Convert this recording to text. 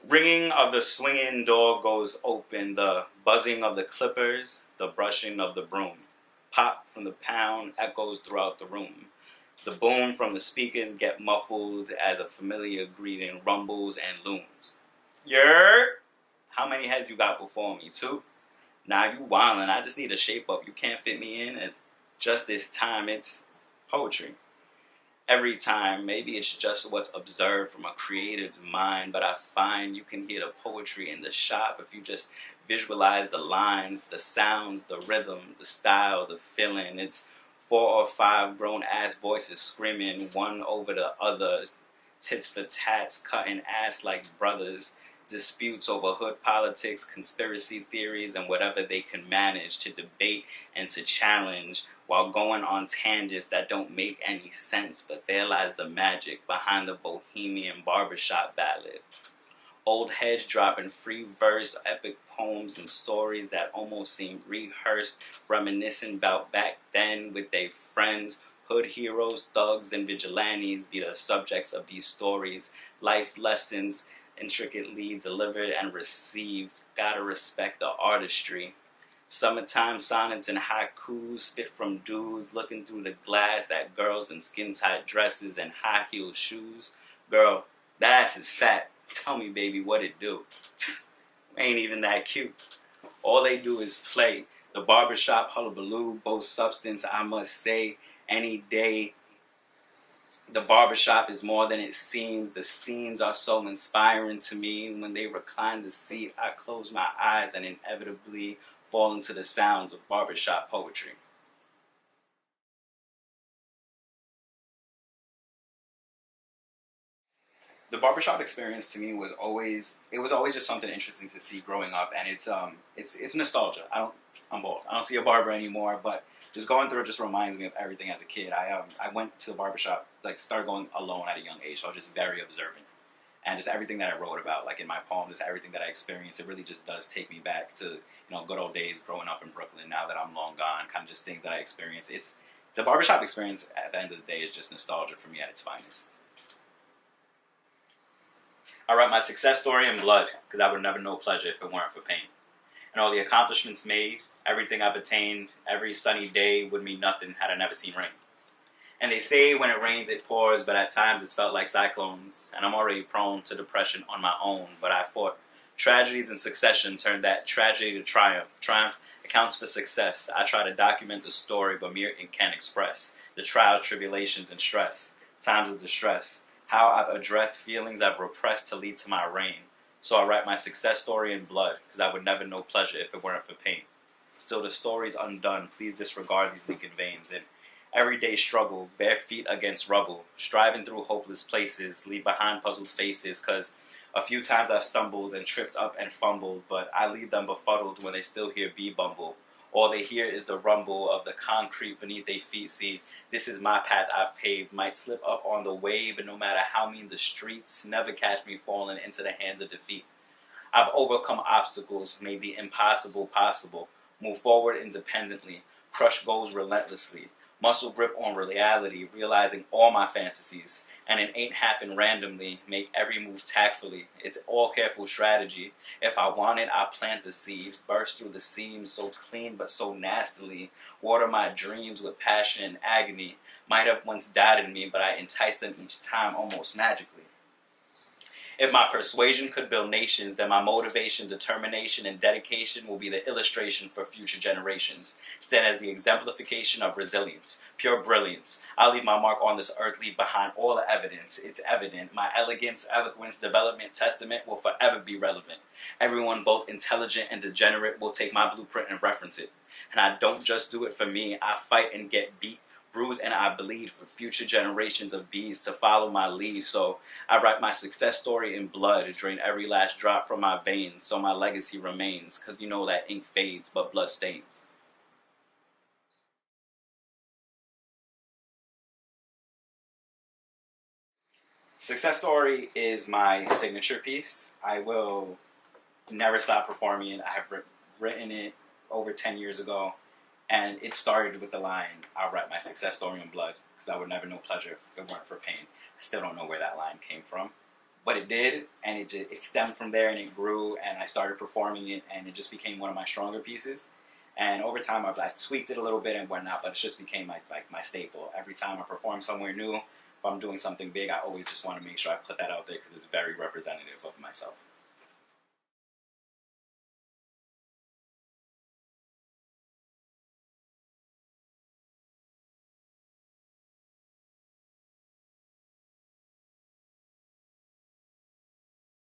Ringing of the swinging door goes open, the buzzing of the clippers, the brushing of the broom. Pop from the pound echoes throughout the room. The boom from the speakers get muffled as a familiar greeting rumbles and looms. Yer! How many heads you got before me? Two? Nah, you wildin'. I just need a shape up. You can't fit me in, and just this time it's poetry. Every time, maybe it's just what's observed from a creative's mind, but I find you can hear the poetry in the shop if you just visualize the lines, the sounds, the rhythm, the style, the feeling. It's 4 or 5 grown-ass voices screaming one over the other, tits for tats, cutting ass like brothers, disputes over hood politics, conspiracy theories, and whatever they can manage to debate and to challenge while going on tangents that don't make any sense, but there lies the magic behind the bohemian barbershop ballad. Old heads dropping free verse, epic poems and stories that almost seem rehearsed, reminiscing about back then with their friends. Hood heroes, thugs, and vigilantes be the subjects of these stories. Life lessons intricately delivered and received. Gotta respect the artistry. Summertime sonnets and haikus spit from dudes looking through the glass at girls in skin-tight dresses and high-heeled shoes. Girl, that ass is fat. Tell me, baby, what it do? Ain't even that cute. All they do is play. The barbershop hullabaloo boasts substance, I must say, any day. The barbershop is more than it seems. The scenes are so inspiring to me. When they recline the seat, I close my eyes and inevitably fall into the sounds of barbershop poetry. The barbershop experience to me was always just something interesting to see growing up, and it's nostalgia. I'm bald. I don't see a barber anymore, but just going through it just reminds me of everything as a kid. I went to the barbershop, like started going alone at a young age, so I was just very observant. And just everything that I wrote about, like in my poem, just everything that I experienced, it really just does take me back to, good old days growing up in Brooklyn. Now that I'm long gone, kind of just things that I experienced. It's the barbershop experience at the end of the day is just nostalgia for me at its finest. I write my success story in blood, because I would never know pleasure if it weren't for pain. And all the accomplishments made, everything I've attained, every sunny day would mean nothing had I never seen rain. And they say when it rains it pours, but at times it's felt like cyclones, and I'm already prone to depression on my own, but I fought tragedies in succession, turned that tragedy to triumph. Triumph accounts for success. I try to document the story, but mere ink can't express the trials, tribulations, and stress, times of distress, how I've addressed feelings I've repressed to lead to my reign. So I write my success story in blood, because I would never know pleasure if it weren't for pain. Still the story's undone, please disregard these leaking veins, and everyday struggle, bare feet against rubble, striving through hopeless places, leave behind puzzled faces, cause a few times I've stumbled and tripped up and fumbled, but I leave them befuddled when they still hear bee bumble. All they hear is the rumble of the concrete beneath their feet. See, this is my path I've paved, might slip up on the wave, and no matter how mean the streets, never catch me falling into the hands of defeat. I've overcome obstacles, made the impossible possible, move forward independently, crush goals relentlessly, muscle grip on reality, realizing all my fantasies, and it ain't happen randomly, make every move tactfully, it's all careful strategy. If I want it, I plant the seed, burst through the seams so clean but so nastily, water my dreams with passion and agony, might have once doubted me, but I entice them each time almost magically. If my persuasion could build nations, then my motivation, determination, and dedication will be the illustration for future generations. Stand as the exemplification of resilience, pure brilliance. I'll leave my mark on this earth, leave behind all the evidence. It's evident. My elegance, eloquence, development, testament will forever be relevant. Everyone, both intelligent and degenerate, will take my blueprint and reference it. And I don't just do it for me. I fight and get beat, bruise, and I bleed for future generations of bees to follow my lead. So I write my success story in blood, drain every last drop from my veins so my legacy remains, because you know that ink fades but blood stains. Success story is my signature piece. I will never stop performing it. I have written it over 10 years ago. And it started with the line, I'll write my success story in blood, because I would never know pleasure if it weren't for pain. I still don't know where that line came from, But it did, and it stemmed from there, and it grew, and I started performing it, and it just became one of my stronger pieces. And over time, I've tweaked it a little bit and whatnot, but it just became my staple. Every time I perform somewhere new, if I'm doing something big, I always just want to make sure I put that out there because it's very representative of myself.